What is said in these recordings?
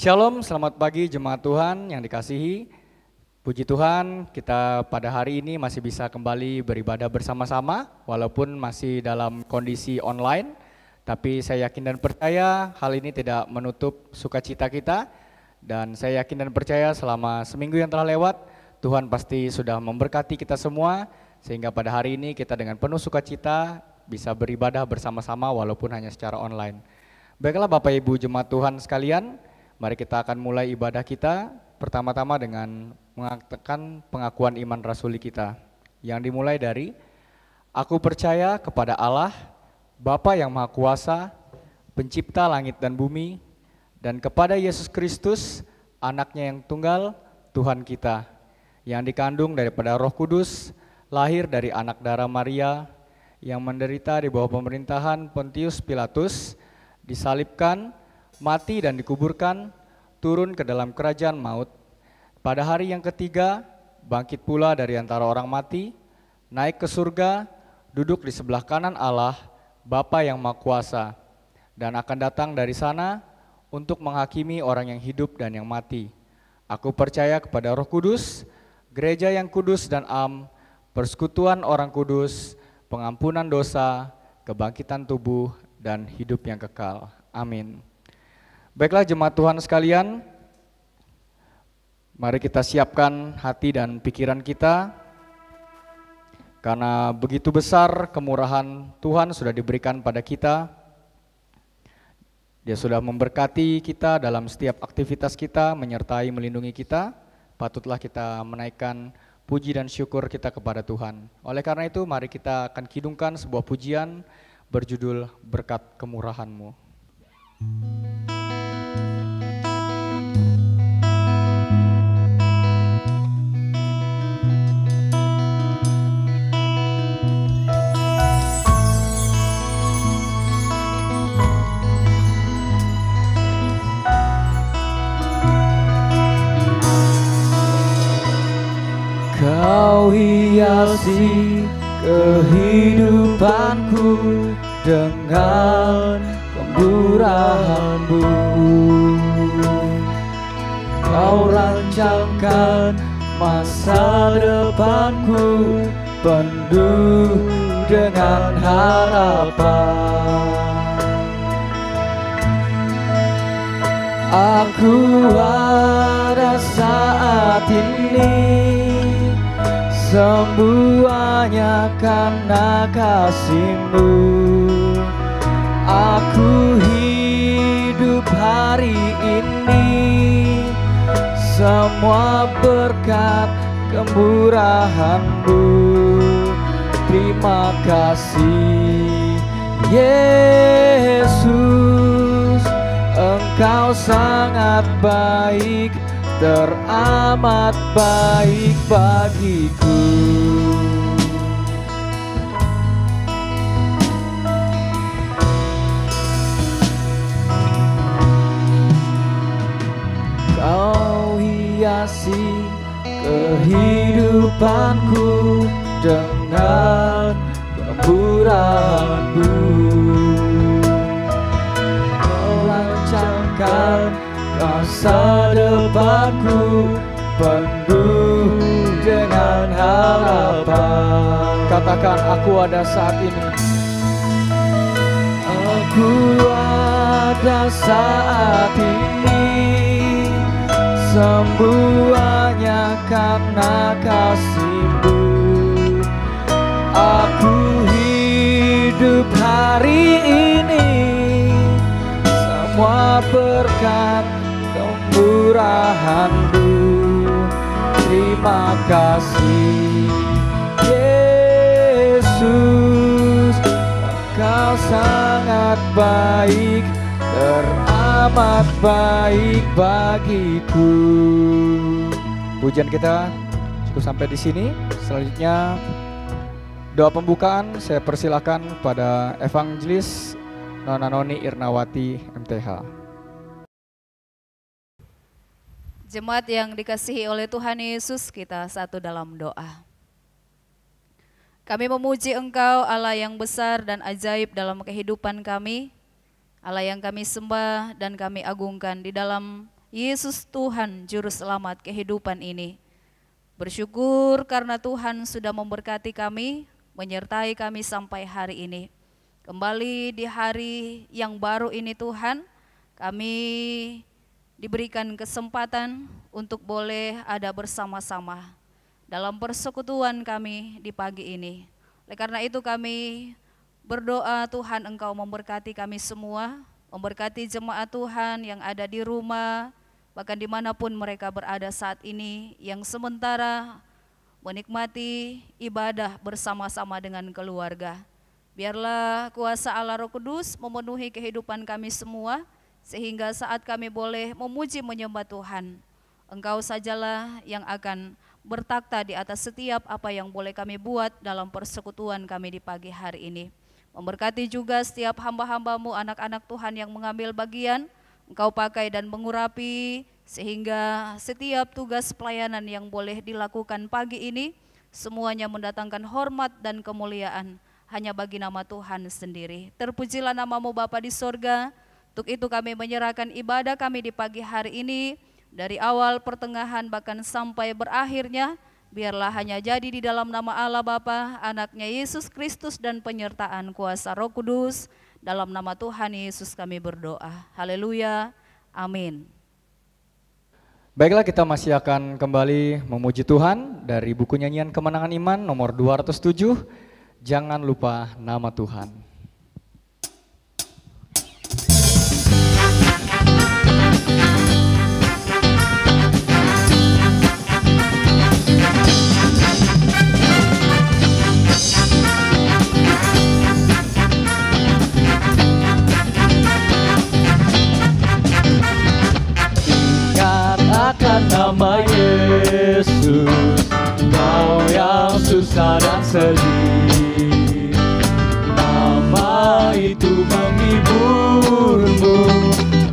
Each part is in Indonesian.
Shalom, selamat pagi jemaat Tuhan yang dikasihi. Puji Tuhan, kita pada hari ini masih bisa kembali beribadah bersama-sama walaupun masih dalam kondisi online. Tapi saya yakin dan percaya hal ini tidak menutup sukacita kita. Dan saya yakin dan percaya selama seminggu yang telah lewat, Tuhan pasti sudah memberkati kita semua. Sehingga pada hari ini kita dengan penuh sukacita bisa beribadah bersama-sama walaupun hanya secara online. Baiklah Bapak Ibu jemaat Tuhan sekalian, mari kita akan mulai ibadah kita pertama-tama dengan mengatakan pengakuan iman rasuli kita yang dimulai dari aku percaya kepada Allah, Bapa yang Maha Kuasa, pencipta langit dan bumi, dan kepada Yesus Kristus, anaknya yang tunggal, Tuhan kita, yang dikandung daripada Roh Kudus, lahir dari anak darah Maria, yang menderita di bawah pemerintahan Pontius Pilatus, disalibkan, mati dan dikuburkan, turun ke dalam kerajaan maut. Pada hari yang ketiga, bangkit pula dari antara orang mati, naik ke surga, duduk di sebelah kanan Allah, Bapa yang Maha Kuasa, dan akan datang dari sana untuk menghakimi orang yang hidup dan yang mati. Aku percaya kepada Roh Kudus, gereja yang kudus dan am, persekutuan orang kudus, pengampunan dosa, kebangkitan tubuh, dan hidup yang kekal. Amin. Baiklah jemaat Tuhan sekalian, mari kita siapkan hati dan pikiran kita, karena begitu besar kemurahan Tuhan sudah diberikan pada kita. Dia sudah memberkati kita dalam setiap aktivitas kita, menyertai melindungi kita. Patutlah kita menaikkan puji dan syukur kita kepada Tuhan. Oleh karena itu mari kita akan kidungkan sebuah pujian berjudul Berkat Kemurahan-Mu. Kau hiasi kehidupanku dengan kemurahan-Mu. Kau rancangkan masa depanku penuh dengan harapan. Aku ada saat ini semuanya karena kasih-Mu. Aku hidup hari ini semua berkat kemurahan-Mu. Terima kasih Yesus, Engkau sangat baik, teramat baik bagiku. Kau hiasi kehidupanku dengan kemurahan-Mu. Kau rancangkan masa depanku penuh dengan harapan. Katakan aku ada saat ini. Aku ada saat ini semuanya karena kasih-Mu. Aku hidup hari ini semua berkat kemurahan-Mu. Terima kasih Yesus, Engkau sangat baik, teramat baik bagiku. Pujian kita cukup sampai di sini. Selanjutnya doa pembukaan saya persilakan pada evangelis Nona Noni Irnawati MTH. Jemaat yang dikasihi oleh Tuhan Yesus, kita satu dalam doa. Kami memuji Engkau, Allah yang besar dan ajaib dalam kehidupan kami, Allah yang kami sembah dan kami agungkan. Di dalam Yesus Tuhan Juru Selamat kehidupan ini. Bersyukur karena Tuhan sudah memberkati kami, menyertai kami sampai hari ini. Kembali di hari yang baru ini Tuhan, kami diberikan kesempatan untuk boleh ada bersama-sama dalam persekutuan kami di pagi ini. Oleh karena itu kami berdoa Tuhan Engkau memberkati kami semua, memberkati jemaat Tuhan yang ada di rumah, bahkan dimanapun mereka berada saat ini, yang sementara menikmati ibadah bersama-sama dengan keluarga. Biarlah kuasa Allah Roh Kudus memenuhi kehidupan kami semua, sehingga saat kami boleh memuji menyembah Tuhan, Engkau sajalah yang akan bertakhta di atas setiap apa yang boleh kami buat dalam persekutuan kami di pagi hari ini. Memberkati juga setiap hamba-hambamu, anak-anak Tuhan yang mengambil bagian, Engkau pakai dan mengurapi sehingga setiap tugas pelayanan yang boleh dilakukan pagi ini semuanya mendatangkan hormat dan kemuliaan hanya bagi nama Tuhan sendiri. Terpujilah namamu Bapa di sorga. Untuk itu kami menyerahkan ibadah kami di pagi hari ini dari awal, pertengahan, bahkan sampai berakhirnya. Biarlah hanya jadi di dalam nama Allah Bapa, Anaknya Yesus Kristus dan penyertaan kuasa Roh Kudus. Dalam nama Tuhan Yesus kami berdoa. Haleluya. Amin. Baiklah, kita masih akan kembali memuji Tuhan dari buku nyanyian Kemenangan Iman nomor 207, Jangan Lupa Nama Tuhan. Akan nama Yesus, kau yang susah dan sedih. Nama itu menghiburmu,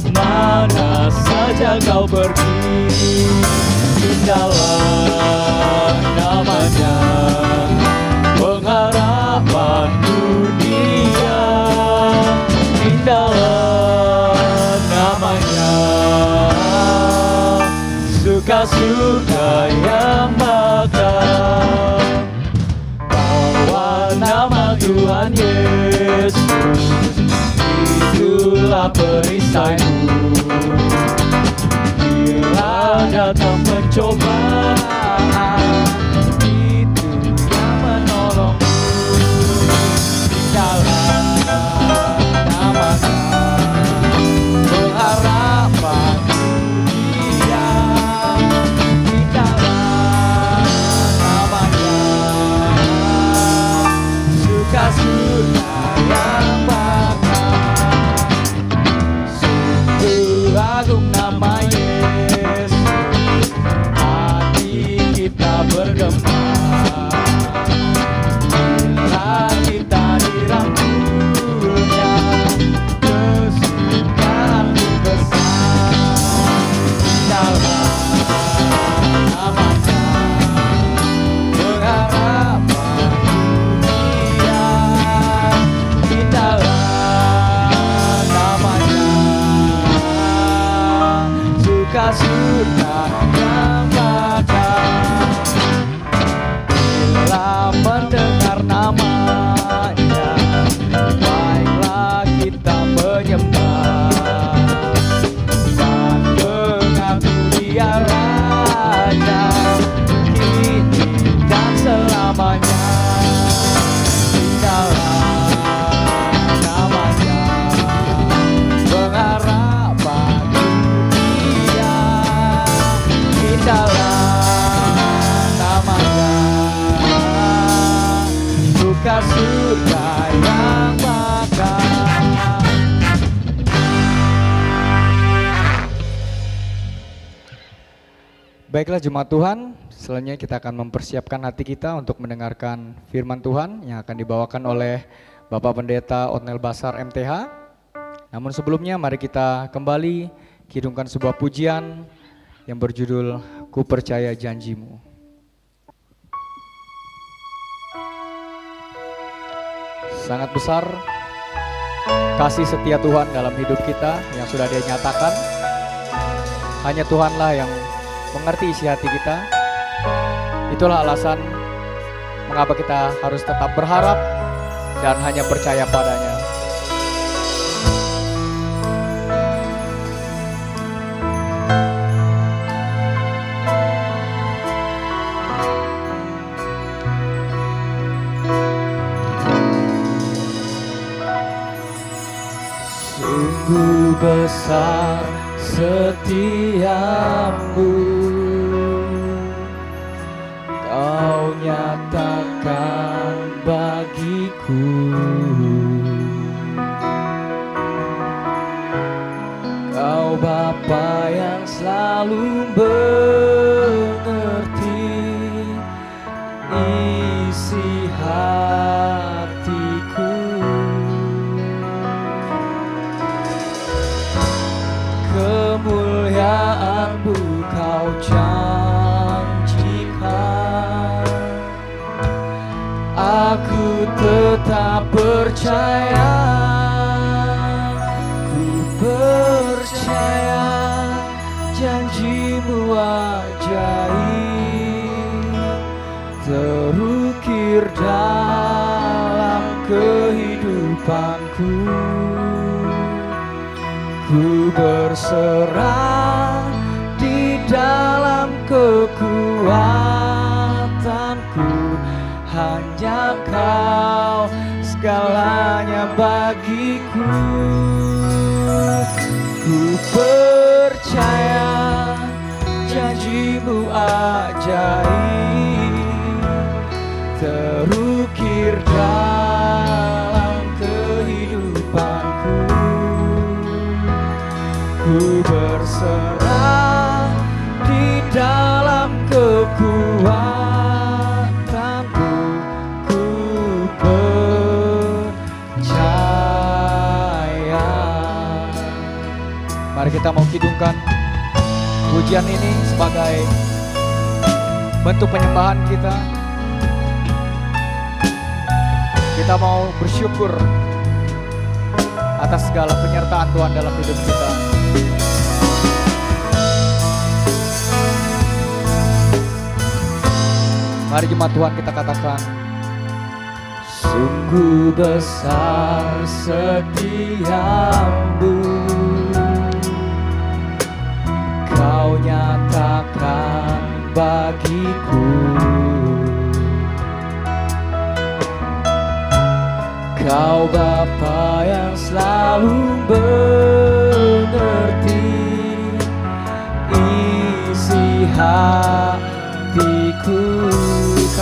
mana saja kau pergi. Indahlah namanya, pengharapan dunia. Indahlah namanya, suka surga yang bakal. Bawa nama Tuhan Yesus, itulah perisaimu. Bila datang pencobaan, itu yang menolongmu. Dalam namanya, pengharapan dunia. Surga yang bakal. Sungguh agung nama Yesus, hati kita bergema bila kita dirangkulnya, kesukaanmu besar. Dalam namanya, pengharapan dunia. Dalam namanya, suka surga yang bakal. Bila mendengar namanya, baiklah kita menyembah dan mengaku Dia Raja, kini dan selamanya. Dalam namanya, pengharapan dunia. Dalam namanya, suka surga yang bakal. Baiklah jemaat Tuhan, selanjutnya kita akan mempersiapkan hati kita untuk mendengarkan firman Tuhan yang akan dibawakan oleh Bapak Pendeta Otnel Basar MTH. Namun sebelumnya mari kita kembali kidungkan sebuah pujian yang berjudul Ku Percaya Janjimu. Sangat besar kasih setia Tuhan dalam hidup kita yang sudah Dia nyatakan. Hanya Tuhanlah yang mengerti isi hati kita. Itulah alasan mengapa kita harus tetap berharap dan hanya percaya padanya. Sungguh besar setiamu, Kau nyatakan bagiku. Kau Bapa yang selalu mengerti isi hatiku. Kemuliaan-Mu Kau janjikan, aku tetap percaya. Ku percaya janji-Mu ajaib terukir dalam kehidupanku. Ku berserah di dalam kekuatanku, hanya Kau segalanya bagiku. Ku percaya janji-Mu ajaib terukir dalam kehidupanku. Ku berserah di dalam kekuatanmu, ku percaya. Mari kita mau kidungkan pujian ini sebagai bentuk penyembahan kita. Kita mau bersyukur atas segala penyertaan Tuhan dalam hidup kita. Mari jemaat Tuhan kita katakan, sungguh besar setiamu, Kau nyatakan bagiku. Kau Bapa yang selalu mengerti isi hatiku.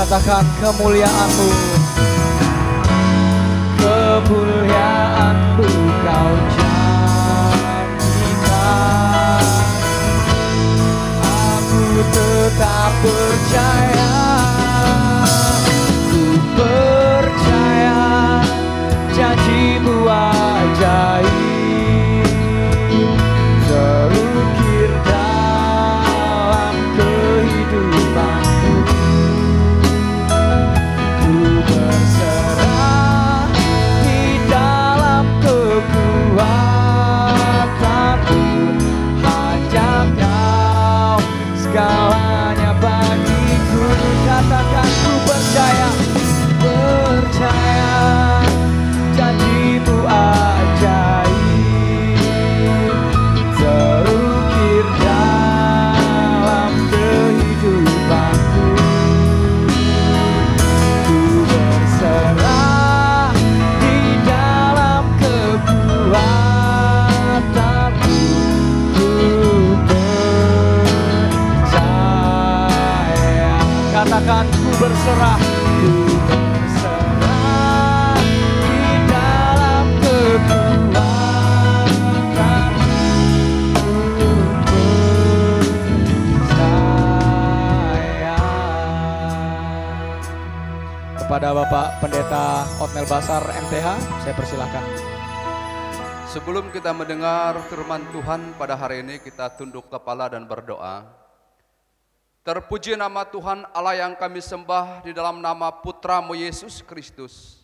katakan kemuliaan-Mu. Kemuliaan-Mu Kau janjikan, aku tetap percaya. Ku percaya janji-Mu ajaib terukir dalam kehidupanku. Ku berserah di dalam kekuatanmu, hanya Kau segalanya bagiku. Katakan ku percaya, percaya janji-Mu ajaib terukir dalam kehidupanku. Ku berserah di dalam kekuatanmu, ku percaya. Katakan ku berserah. Ku berserah di dalam kekuatanmu, ku percaya. Kepada Bapak Pendeta Otmel Basar MTH, saya persilahkan. Sebelum kita mendengar firman Tuhan pada hari ini, kita tunduk kepala dan berdoa. Terpuji nama Tuhan Allah yang kami sembah di dalam nama Putra-Mu Yesus Kristus.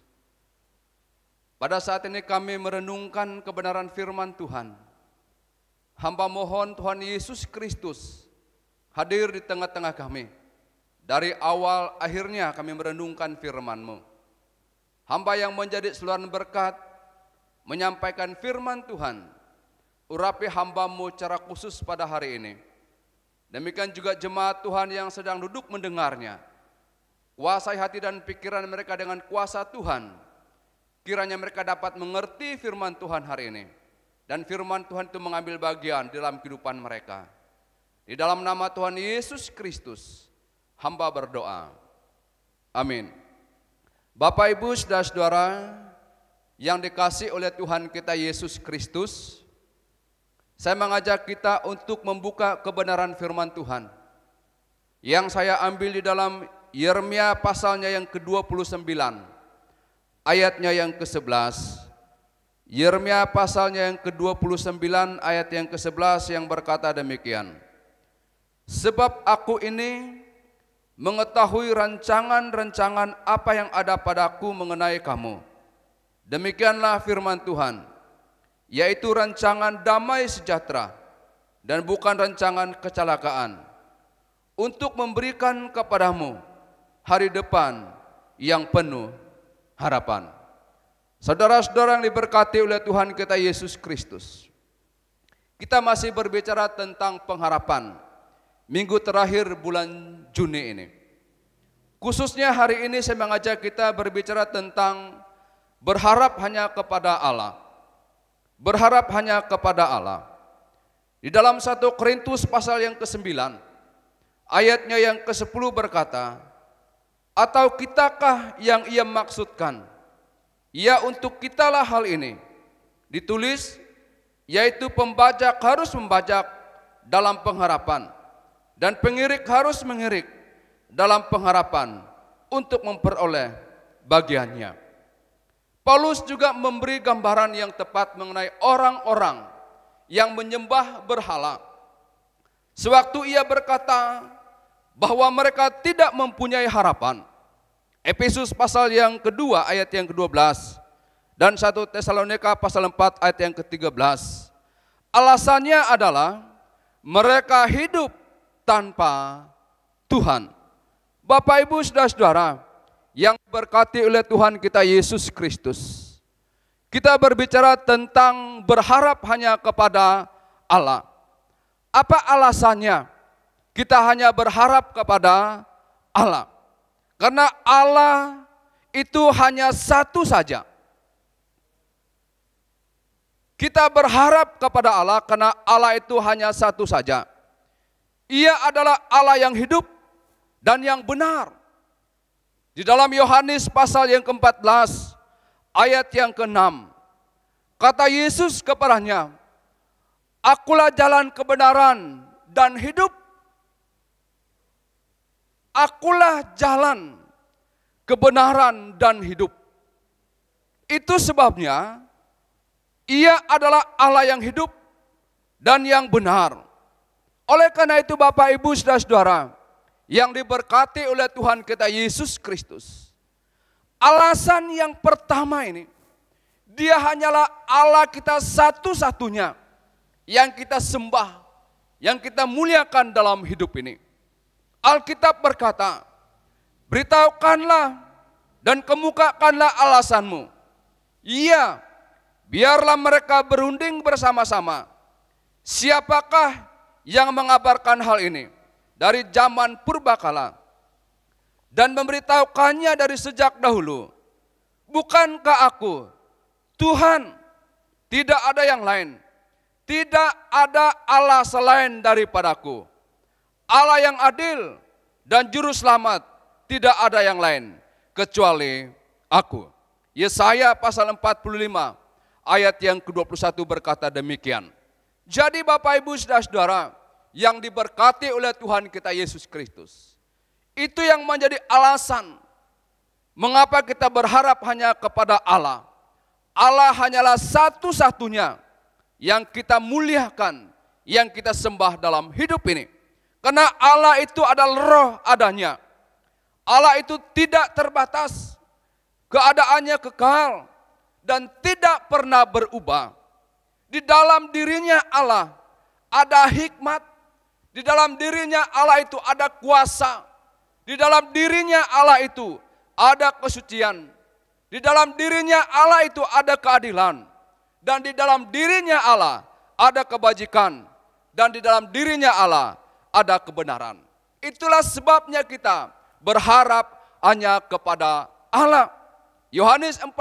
Pada saat ini kami merenungkan kebenaran firman Tuhan. hamba mohon Tuhan Yesus Kristus hadir di tengah-tengah kami. Dari awal akhirnya kami merenungkan firman-Mu. Hamba yang menjadi saluran berkat, menyampaikan firman Tuhan, urapi hamba-Mu secara khusus pada hari ini. Demikian juga jemaat Tuhan yang sedang duduk mendengarnya. Kuasai hati dan pikiran mereka dengan kuasa Tuhan. Kiranya mereka dapat mengerti firman Tuhan hari ini. Dan firman Tuhan itu mengambil bagian dalam kehidupan mereka. Di dalam nama Tuhan Yesus Kristus, hamba berdoa. Amin. Bapak, Ibu, saudara-saudara yang dikasihi oleh Tuhan kita Yesus Kristus, saya mengajak kita untuk membuka kebenaran firman Tuhan yang saya ambil di dalam Yeremia pasalnya yang ke-29, ayatnya yang ke-11. Yeremia pasalnya yang ke-29 ayat yang ke-11 yang berkata demikian. Sebab aku ini mengetahui rancangan-rancangan apa yang ada padaku mengenai kamu. Demikianlah firman Tuhan, yaitu rancangan damai sejahtera dan bukan rancangan kecelakaan, untuk memberikan kepadamu hari depan yang penuh harapan. Saudara-saudara yang diberkati oleh Tuhan kita Yesus Kristus, kita masih berbicara tentang pengharapan minggu terakhir bulan Juni ini. Khususnya hari ini saya mengajak kita berbicara tentang berharap hanya kepada Allah. Berharap hanya kepada Allah. Di dalam 1 Korintus pasal yang ke-9, ayatnya yang ke-10 berkata, atau kitakah yang ia maksudkan? Ya, untuk kitalah hal ini ditulis, yaitu pembajak harus membajak dalam pengharapan, dan pengirik harus mengirik dalam pengharapan untuk memperoleh bagiannya. Paulus juga memberi gambaran yang tepat mengenai orang-orang yang menyembah berhala. Sewaktu ia berkata bahwa mereka tidak mempunyai harapan. Efesus pasal yang kedua ayat yang ke-12 dan 1 Tesalonika pasal 4 ayat yang ke-13. Alasannya adalah mereka hidup tanpa Tuhan. Bapak, Ibu, saudara-saudara yang berkati oleh Tuhan kita Yesus Kristus, kita berbicara tentang berharap hanya kepada Allah. Apa alasannya kita hanya berharap kepada Allah? Karena Allah itu hanya satu saja. Kita berharap kepada Allah karena Allah itu hanya satu saja. Ia adalah Allah yang hidup dan yang benar. Di dalam Yohanes pasal yang ke-14 ayat yang ke-6, kata Yesus kepadanya, akulah jalan kebenaran dan hidup. Akulah jalan kebenaran dan hidup. Itu sebabnya ia adalah Allah yang hidup dan yang benar. Oleh karena itu Bapak, Ibu, saudara-saudara yang diberkati oleh Tuhan kita Yesus Kristus, alasan yang pertama ini, dia hanyalah Allah kita satu-satunya yang kita sembah, yang kita muliakan dalam hidup ini. Alkitab berkata, beritahukanlah dan kemukakanlah alasanmu. Iya, biarlah mereka berunding bersama-sama. Siapakah yang mengabarkan hal ini dari zaman purbakala dan memberitahukannya dari sejak dahulu? Bukankah aku, Tuhan, tidak ada yang lain, tidak ada Allah selain daripadaku. Allah yang adil dan juru selamat, tidak ada yang lain kecuali aku. Yesaya pasal 45 ayat yang ke-21 berkata demikian. Jadi Bapak, Ibu, saudara-saudara yang diberkati oleh Tuhan kita Yesus Kristus, itu yang menjadi alasan mengapa kita berharap hanya kepada Allah. Allah hanyalah satu-satunya yang kita muliakan, yang kita sembah dalam hidup ini. Karena Allah itu adalah roh adanya. Allah itu tidak terbatas, keadaannya kekal dan tidak pernah berubah. Di dalam dirinya Allah ada hikmat. Di dalam dirinya Allah itu ada kuasa. Di dalam dirinya Allah itu ada kesucian. Di dalam dirinya Allah itu ada keadilan. Dan di dalam dirinya Allah ada kebajikan. Dan di dalam dirinya Allah ada kebenaran. Itulah sebabnya kita berharap hanya kepada Allah. Yohanes 4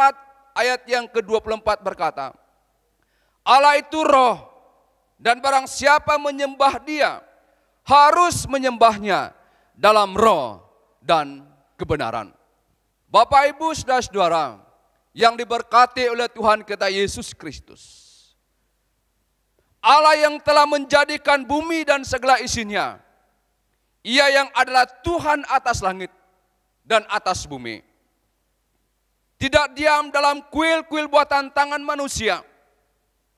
ayat yang ke-24 berkata, Allah itu roh, dan barang siapa menyembah dia, harus menyembahnya dalam roh dan kebenaran. Bapak, Ibu, saudara-saudara yang diberkati oleh Tuhan kita Yesus Kristus. Allah yang telah menjadikan bumi dan segala isinya. Ia yang adalah Tuhan atas langit dan atas bumi. Tidak diam dalam kuil-kuil buatan tangan manusia.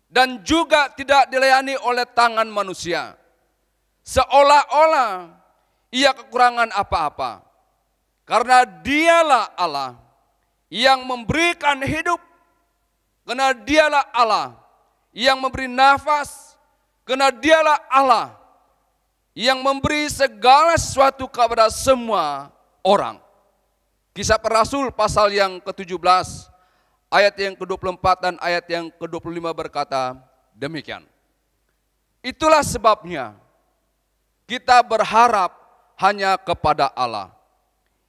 Dan juga tidak dilayani oleh tangan manusia. Seolah-olah ia kekurangan apa-apa. Karena dialah Allah yang memberikan hidup. Karena dialah Allah yang memberi nafas. Karena dialah Allah yang memberi segala sesuatu kepada semua orang. Kisah Para Rasul pasal yang ke-17 ayat yang ke-24 dan ayat yang ke-25 berkata demikian. Itulah sebabnya kita berharap hanya kepada Allah.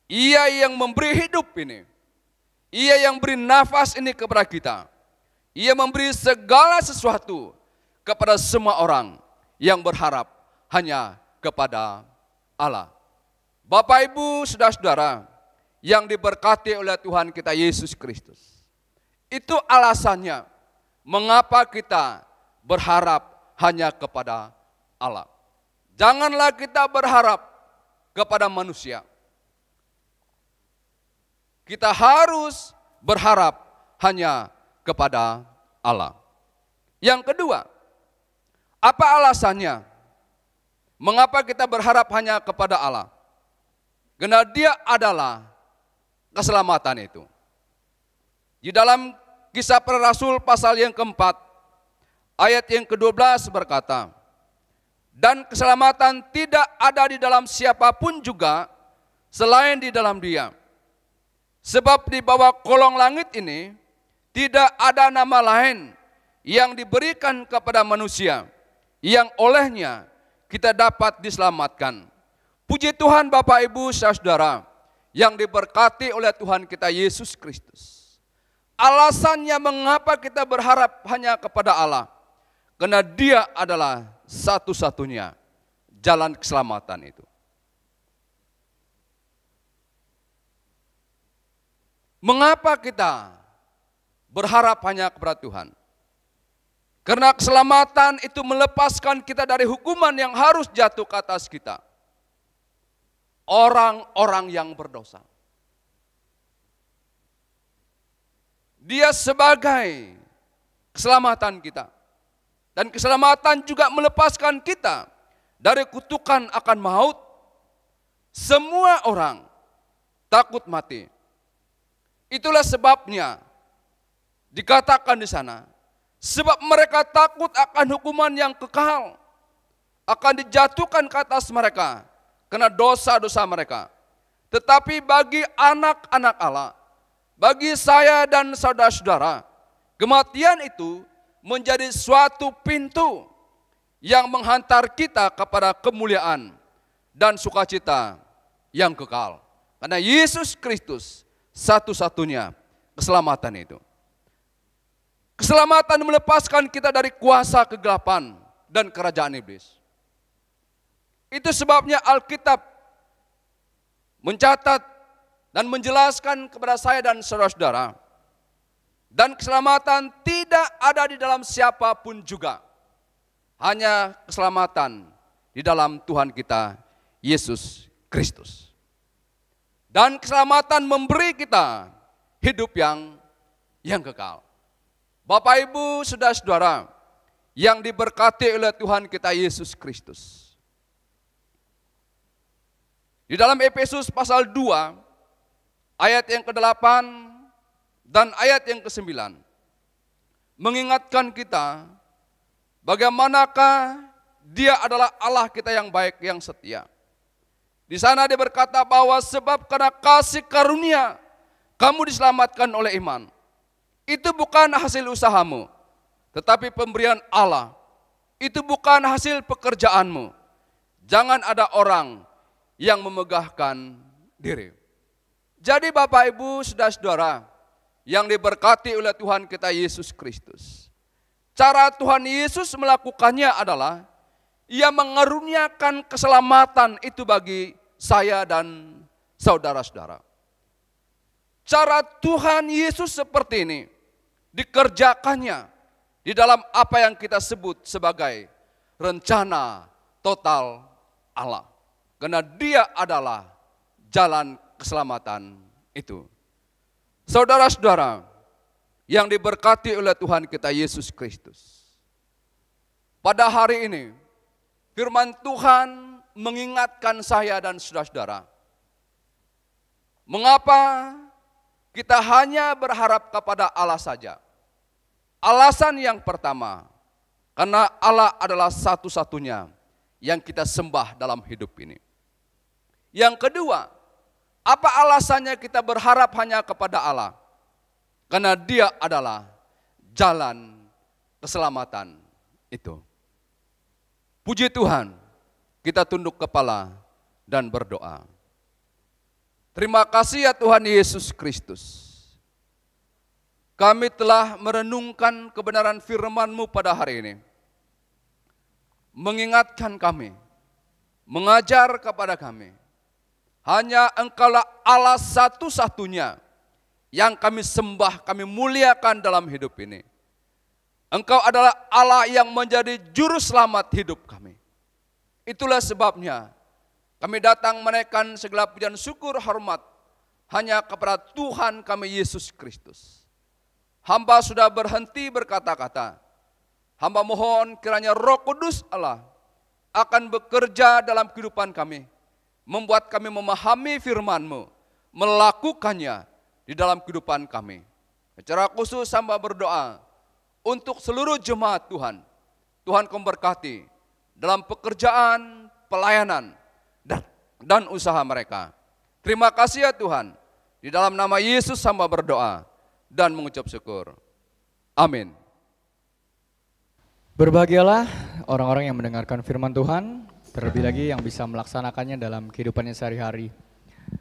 Ia yang memberi hidup ini. Ia yang beri nafas ini kepada kita. Ia memberi segala sesuatu kepada semua orang yang berharap hanya kepada Allah. Bapak, Ibu, saudara-saudara yang diberkati oleh Tuhan kita Yesus Kristus. Itu alasannya mengapa kita berharap hanya kepada Allah. Janganlah kita berharap kepada manusia. Kita harus berharap hanya kepada Allah. Yang kedua, apa alasannya? Mengapa kita berharap hanya kepada Allah? Karena Dia adalah keselamatan itu. Di dalam Kisah Para Rasul pasal yang keempat, ayat yang ke-12 berkata, dan keselamatan tidak ada di dalam siapapun juga selain di dalam Dia. Sebab di bawah kolong langit ini tidak ada nama lain yang diberikan kepada manusia yang olehnya kita dapat diselamatkan. Puji Tuhan Bapak, Ibu, saudara yang diberkati oleh Tuhan kita Yesus Kristus. Alasannya mengapa kita berharap hanya kepada Allah. Karena Dia adalah satu-satunya jalan keselamatan itu. Mengapa kita berharap hanya kepada Tuhan? Karena keselamatan itu melepaskan kita dari hukuman yang harus jatuh ke atas kita. Orang-orang yang berdosa. Dia sebagai keselamatan kita. Dan keselamatan juga melepaskan kita dari kutukan akan maut. Semua orang takut mati. Itulah sebabnya dikatakan di sana, sebab mereka takut akan hukuman yang kekal, akan dijatuhkan ke atas mereka karena dosa-dosa mereka. Tetapi bagi anak-anak Allah, bagi saya dan saudara-saudara, kematian itu menjadi suatu pintu yang menghantar kita kepada kemuliaan dan sukacita yang kekal. Karena Yesus Kristus satu-satunya keselamatan itu. Keselamatan melepaskan kita dari kuasa kegelapan dan kerajaan iblis. Itu sebabnya Alkitab mencatat dan menjelaskan kepada saya dan saudara-saudara, dan keselamatan tidak ada di dalam siapapun juga. Hanya keselamatan di dalam Tuhan kita Yesus Kristus. Dan keselamatan memberi kita hidup yang kekal. Bapak, Ibu, saudara-saudara yang diberkati oleh Tuhan kita Yesus Kristus. Di dalam Efesus pasal 2 ayat yang ke-8 dan ayat yang ke-9 mengingatkan kita bagaimanakah Dia adalah Allah kita yang baik, yang setia. Di sana dia berkata bahwa sebab karena kasih karunia kamu diselamatkan oleh iman. Itu bukan hasil usahamu, tetapi pemberian Allah. Itu bukan hasil pekerjaanmu. Jangan ada orang yang memegahkan diri. Jadi Bapak Ibu, saudara-saudara yang diberkati oleh Tuhan kita Yesus Kristus. Cara Tuhan Yesus melakukannya adalah Ia mengaruniakan keselamatan itu bagi saya dan saudara-saudara. Cara Tuhan Yesus seperti ini dikerjakannya di dalam apa yang kita sebut sebagai rencana total Allah. Karena Dia adalah jalan keselamatan itu. Saudara-saudara yang diberkati oleh Tuhan kita Yesus Kristus. Pada hari ini, firman Tuhan mengingatkan saya dan saudara-saudara. Mengapa kita hanya berharap kepada Allah saja? Alasan yang pertama, karena Allah adalah satu-satunya yang kita sembah dalam hidup ini. Yang kedua, apa alasannya kita berharap hanya kepada Allah? Karena Dia adalah jalan keselamatan itu. Puji Tuhan, kita tunduk kepala dan berdoa. Terima kasih ya Tuhan Yesus Kristus. Kami telah merenungkan kebenaran firman-Mu pada hari ini. Mengingatkan kami, mengajar kepada kami. Hanya Engkaulah Allah satu-satunya yang kami sembah, kami muliakan dalam hidup ini. Engkau adalah Allah yang menjadi juru selamat hidup kami. Itulah sebabnya kami datang menaikkan segala pujian syukur hormat hanya kepada Tuhan kami Yesus Kristus. Hamba sudah berhenti berkata-kata. Hamba mohon kiranya Roh Kudus Allah akan bekerja dalam kehidupan kami. Membuat kami memahami firman-Mu, melakukannya di dalam kehidupan kami. Secara khusus hamba berdoa untuk seluruh jemaat Tuhan. Tuhan memberkati dalam pekerjaan, pelayanan, dan usaha mereka. Terima kasih ya Tuhan. Di dalam nama Yesus hamba berdoa dan mengucap syukur. Amin. Berbahagialah orang-orang yang mendengarkan firman Tuhan, terlebih lagi yang bisa melaksanakannya dalam kehidupannya sehari-hari.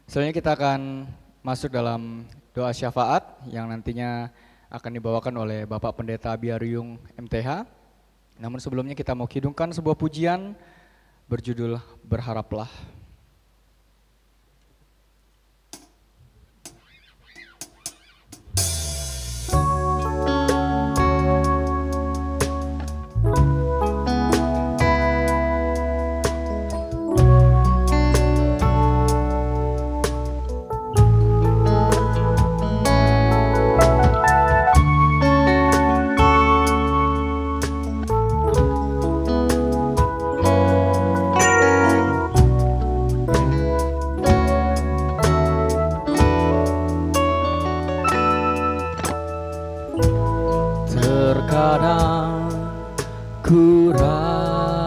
Selanjutnya kita akan masuk dalam doa syafaat yang nantinya akan dibawakan oleh Bapak Pendeta Biaryung MTH. Namun sebelumnya kita mau kidungkan sebuah pujian berjudul Berharaplah. Terkadang ku rasakan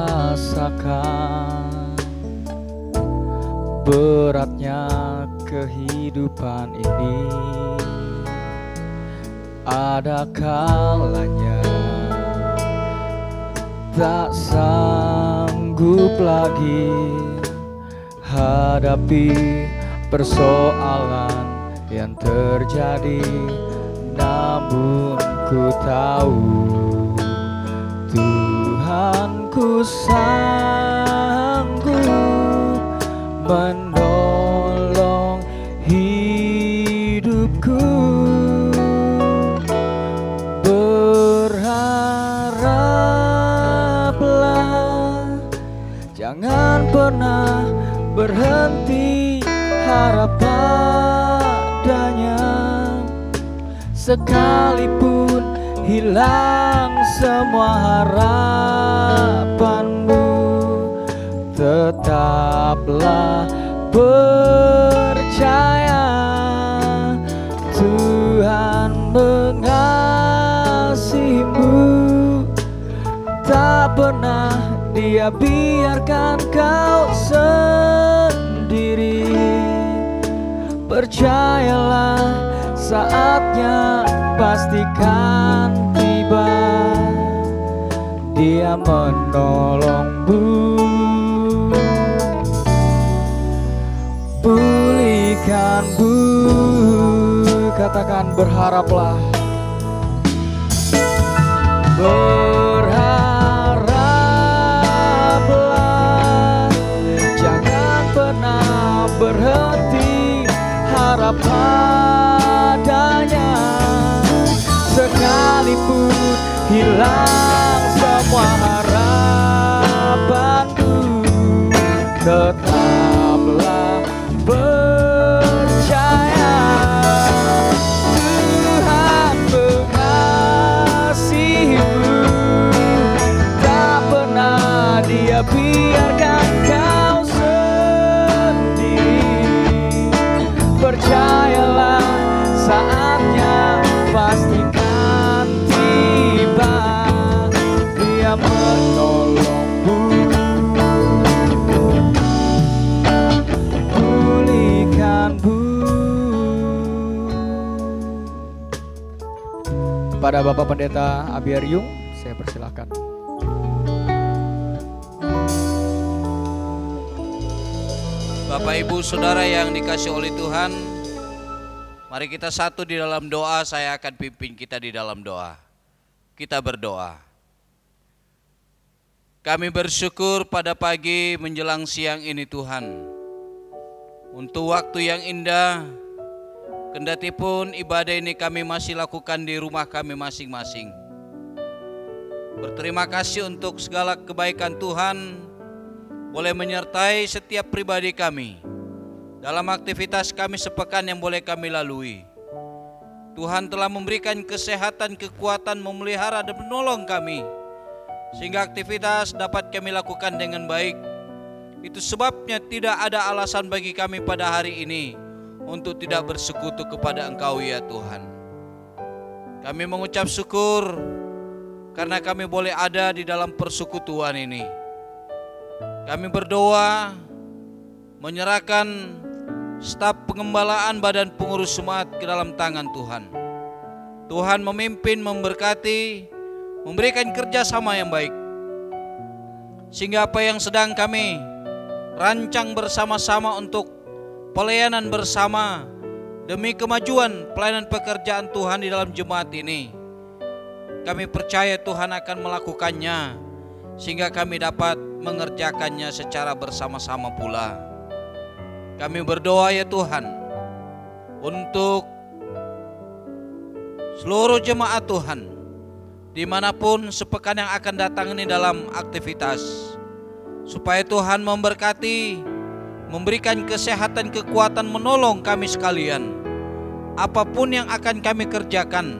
beratnya kehidupan ini. Ada kalanya tak sanggup lagi hadapi persoalan yang terjadi. Namun ku tahu Tuhanku sanggup menolong hidupku. Berharaplah, jangan pernah berhenti harap padanya. Sekalipun hilang semua harapanmu, tetaplah percaya Tuhan mengasihimu. Tak pernah Dia Dia biarkan kau sendiri. Percayalah, saatnya pastikan tiba. Dia menolongmu. Pulihkan bu, katakan berharaplah. Berharaplah, jangan pernah berhenti harap padanya. Sekalipun hilang semua harapanmu, tetaplah percaya. Tuhan mengasihimu, tak pernah Dia biarkan kau sendiri. Percayalah, saatnya pastikan tiba. Dia menolongmu. Kepada Bapak Pendeta Abiaryung, saya persilakan. Bapak Ibu Saudara yang dikasihi oleh Tuhan, mari kita satu di dalam doa. Saya akan pimpin kita di dalam doa. Kita berdoa. Kami bersyukur pada pagi menjelang siang ini Tuhan, untuk waktu yang indah. Kendatipun ibadah ini kami masih lakukan di rumah kami masing-masing. Berterima kasih untuk segala kebaikan Tuhan boleh menyertai setiap pribadi kami dalam aktivitas kami sepekan yang boleh kami lalui. Tuhan telah memberikan kesehatan, kekuatan, memelihara dan menolong kami sehingga aktivitas dapat kami lakukan dengan baik. Itu sebabnya tidak ada alasan bagi kami pada hari ini untuk tidak bersekutu kepada Engkau ya Tuhan. Kami mengucap syukur karena kami boleh ada di dalam persekutuan ini. Kami berdoa menyerahkan staf pengembalaan badan pengurus jemaat ke dalam tangan Tuhan. Tuhan memimpin, memberkati, memberikan kerjasama yang baik, sehingga apa yang sedang kami rancang bersama-sama untuk pelayanan bersama demi kemajuan pelayanan pekerjaan Tuhan di dalam jemaat ini, kami percaya Tuhan akan melakukannya sehingga kami dapat mengerjakannya secara bersama-sama pula. Kami berdoa ya Tuhan untuk seluruh jemaat Tuhan dimanapun sepekan yang akan datang ini dalam aktivitas, supaya Tuhan memberkati, memberikan kesehatan, kekuatan, menolong kami sekalian. Apapun yang akan kami kerjakan,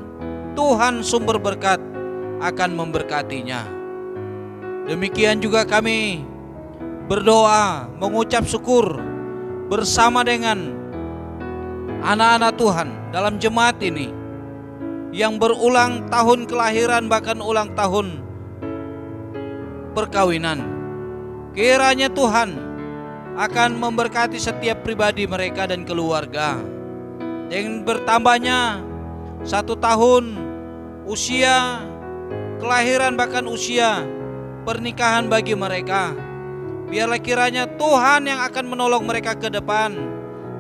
Tuhan sumber berkat akan memberkatinya. Demikian juga kami berdoa, mengucap syukur bersama dengan anak-anak Tuhan dalam jemaat ini yang berulang tahun kelahiran, bahkan ulang tahun perkawinan. Kiranya Tuhan akan memberkati setiap pribadi mereka dan keluarga dengan bertambahnya 1 tahun usia kelahiran, bahkan usia pernikahan bagi mereka. Biarlah kiranya Tuhan yang akan menolong mereka ke depan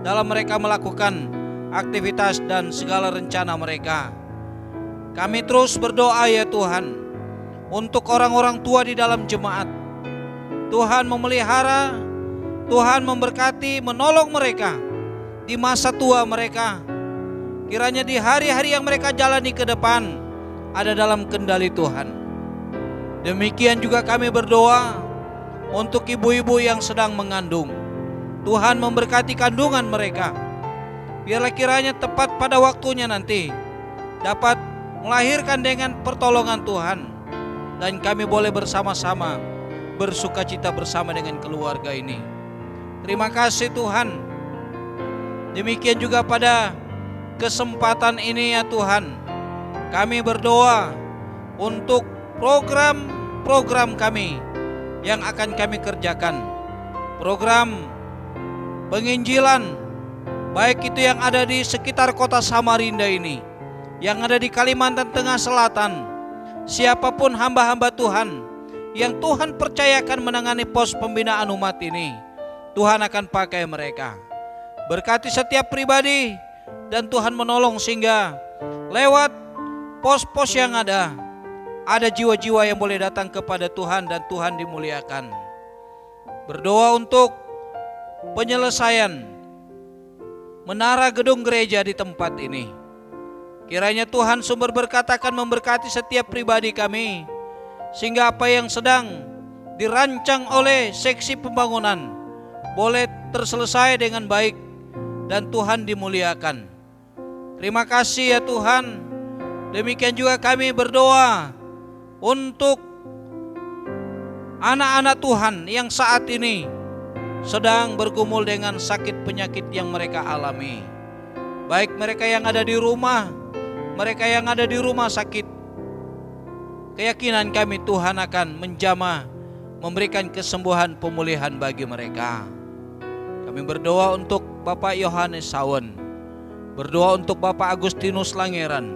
dalam mereka melakukan aktivitas dan segala rencana mereka. Kami terus berdoa ya Tuhan untuk orang-orang tua di dalam jemaat. Tuhan memelihara, Tuhan memberkati, menolong mereka di masa tua mereka. Kiranya di hari-hari yang mereka jalani ke depan ada dalam kendali Tuhan. Demikian juga kami berdoa untuk ibu-ibu yang sedang mengandung. Tuhan memberkati kandungan mereka. Biarlah kiranya tepat pada waktunya nanti dapat melahirkan dengan pertolongan Tuhan, dan kami boleh bersama-sama bersukacita bersama dengan keluarga ini. Terima kasih Tuhan. Demikian juga pada kesempatan ini ya Tuhan, kami berdoa untuk program-program kami yang akan kami kerjakan. Program penginjilan, baik itu yang ada di sekitar kota Samarinda ini, yang ada di Kalimantan Tengah Selatan, siapapun hamba-hamba Tuhan yang Tuhan percayakan menangani pos pembinaan umat ini, Tuhan akan pakai mereka. Berkati setiap pribadi, dan Tuhan menolong sehingga lewat pos-pos yang ada jiwa-jiwa yang boleh datang kepada Tuhan dan Tuhan dimuliakan. Berdoa untuk penyelesaian menara gedung gereja di tempat ini. Kiranya Tuhan sumber berkat akan memberkati setiap pribadi kami, sehingga apa yang sedang dirancang oleh seksi pembangunan boleh terselesai dengan baik dan Tuhan dimuliakan. Terima kasih ya Tuhan. Demikian juga kami berdoa untuk anak-anak Tuhan yang saat ini sedang bergumul dengan sakit penyakit yang mereka alami. Baik mereka yang ada di rumah, mereka yang ada di rumah sakit. Keyakinan kami Tuhan akan menjamah, memberikan kesembuhan pemulihan bagi mereka. Kami berdoa untuk Bapak Yohanes Sawen, berdoa untuk Bapak Agustinus Langeran,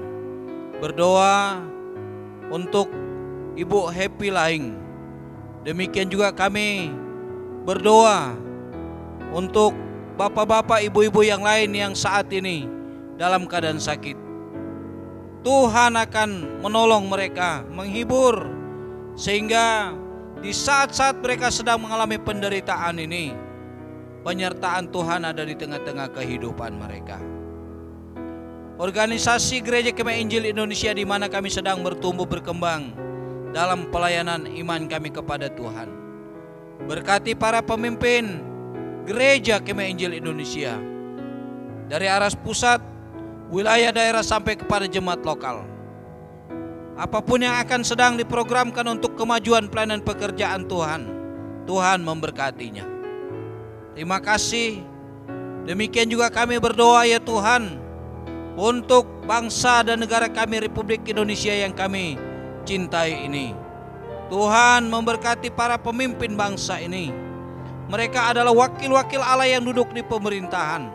berdoa untuk Ibu Happy Laing. Demikian juga kami berdoa untuk bapak-bapak, ibu-ibu yang lain yang saat ini dalam keadaan sakit. Tuhan akan menolong mereka, menghibur, sehingga di saat-saat mereka sedang mengalami penderitaan ini, penyertaan Tuhan ada di tengah-tengah kehidupan mereka. Organisasi Gereja Kemah Injil Indonesia di mana kami sedang bertumbuh berkembang dalam pelayanan iman kami kepada Tuhan. Berkati para pemimpin Gereja Kemah Injil Indonesia dari aras pusat, wilayah daerah sampai kepada jemaat lokal. Apapun yang akan sedang diprogramkan untuk kemajuan pelayanan pekerjaan Tuhan, Tuhan memberkatinya. Terima kasih. Demikian juga kami berdoa ya Tuhan untuk bangsa dan negara kami Republik Indonesia yang kami cintai ini. Tuhan memberkati para pemimpin bangsa ini. Mereka adalah wakil-wakil Allah yang duduk di pemerintahan.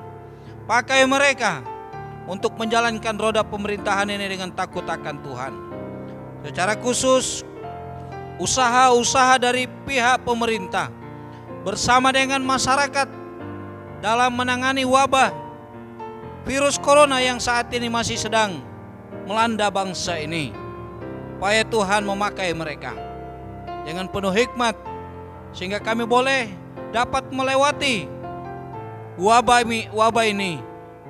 Pakai mereka untuk menjalankan roda pemerintahan ini dengan takut akan Tuhan. Secara khusus, usaha-usaha dari pihak pemerintah bersama dengan masyarakat dalam menangani wabah virus corona yang saat ini masih sedang melanda bangsa ini. Supaya Tuhan memakai mereka dengan penuh hikmat, sehingga kami boleh dapat melewati wabah ini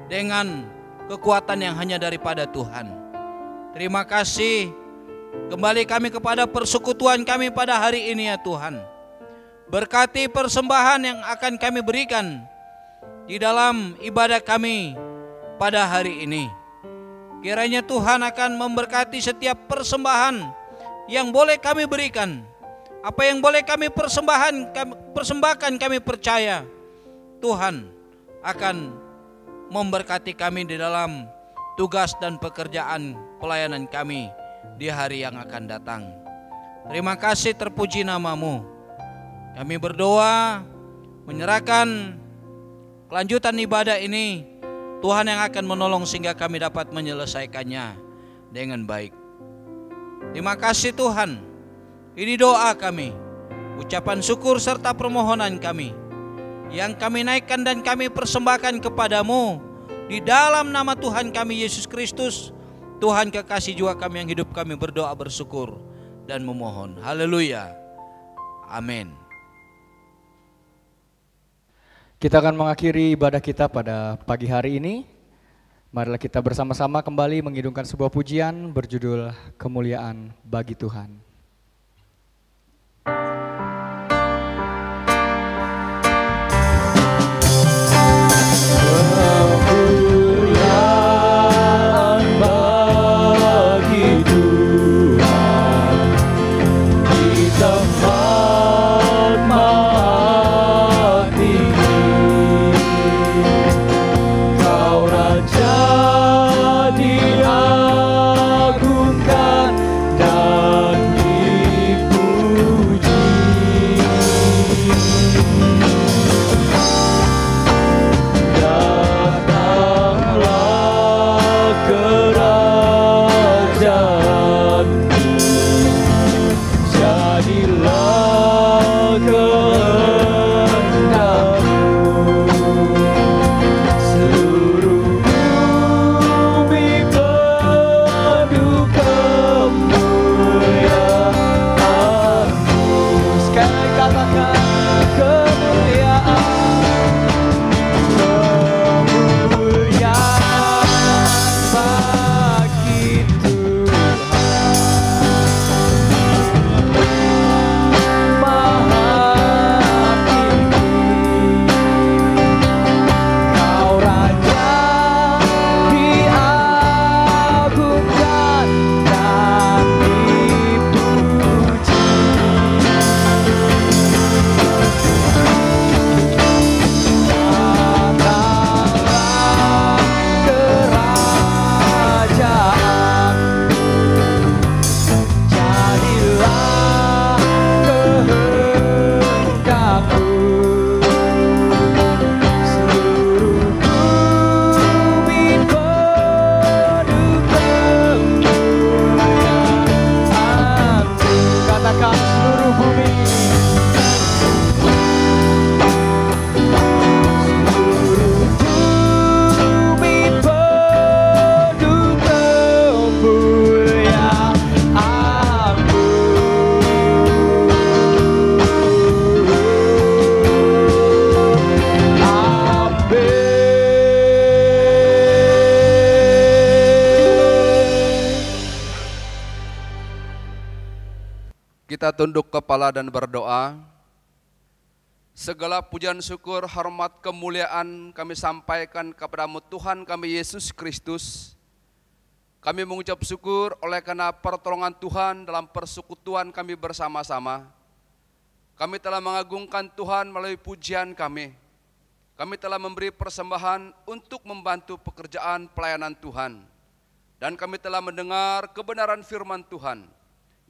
dengan kekuatan yang hanya daripada Tuhan. Terima kasih. Kembali kami kepada persekutuan kami pada hari ini ya Tuhan. Berkati persembahan yang akan kami berikan di dalam ibadah kami pada hari ini. Kiranya Tuhan akan memberkati setiap persembahan yang boleh kami berikan. Apa yang boleh kami persembahkan kami percaya Tuhan akan memberkati kami di dalam tugas dan pekerjaan pelayanan kami di hari yang akan datang. Terima kasih, terpuji nama-Mu. Kami berdoa menyerahkan kelanjutan ibadah ini, Tuhan yang akan menolong sehingga kami dapat menyelesaikannya dengan baik. Terima kasih Tuhan. Ini doa kami, ucapan syukur serta permohonan kami yang kami naikkan dan kami persembahkan kepadamu di dalam nama Tuhan kami Yesus Kristus, Tuhan kekasih jiwa kami yang hidup. Kami berdoa, bersyukur dan memohon. Haleluya. Amin. Kita akan mengakhiri ibadah kita pada pagi hari ini. Marilah kita bersama-sama kembali mengidungkan sebuah pujian berjudul Kemuliaan Bagi Tuhan. Diagungkan dan kita tunduk kepala dan berdoa. Segala pujian syukur, hormat, kemuliaan kami sampaikan kepadamu Tuhan kami Yesus Kristus. Kami mengucap syukur oleh karena pertolongan Tuhan dalam persekutuan kami bersama-sama. Kami telah mengagungkan Tuhan melalui pujian kami. Kami telah memberi persembahan untuk membantu pekerjaan pelayanan Tuhan. Dan kami telah mendengar kebenaran firman Tuhan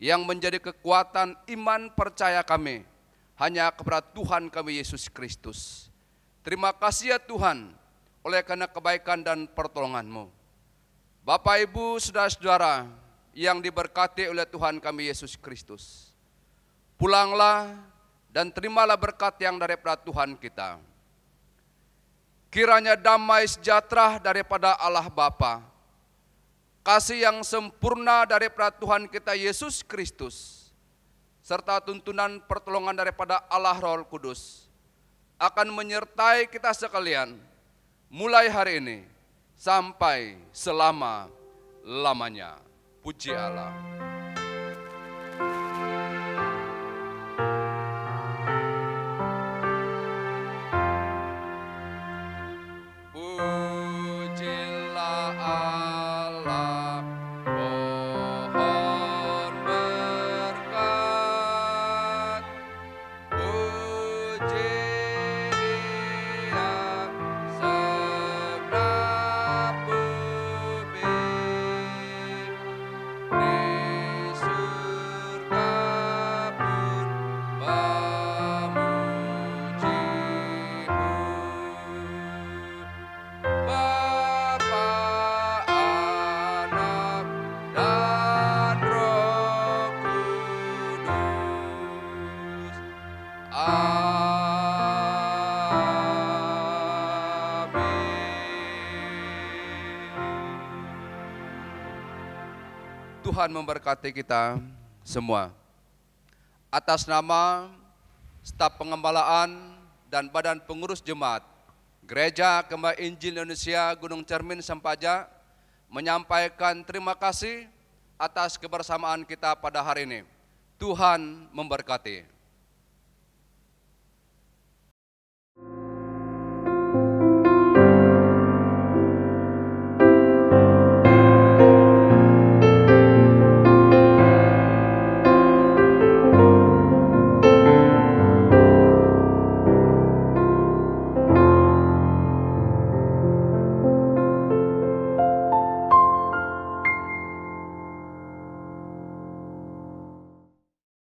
yang menjadi kekuatan iman percaya kami hanya kepada Tuhan kami Yesus Kristus. Terima kasih ya Tuhan oleh karena kebaikan dan pertolongan-Mu. Bapak, Ibu, saudara-saudara yang diberkati oleh Tuhan kami Yesus Kristus, pulanglah dan terimalah berkat yang daripada Tuhan kita. Kiranya damai sejahtera daripada Allah Bapa, kasih yang sempurna daripada Tuhan kita Yesus Kristus, serta tuntunan pertolongan daripada Allah Roh Kudus akan menyertai kita sekalian mulai hari ini sampai selama-lamanya. Puji Allah. Tuhan memberkati kita semua. Atas nama staf pengembalaan dan badan pengurus jemaat Gereja Gembala Injil Indonesia Gunung Cermin Sempaja menyampaikan terima kasih atas kebersamaan kita pada hari ini. Tuhan memberkati.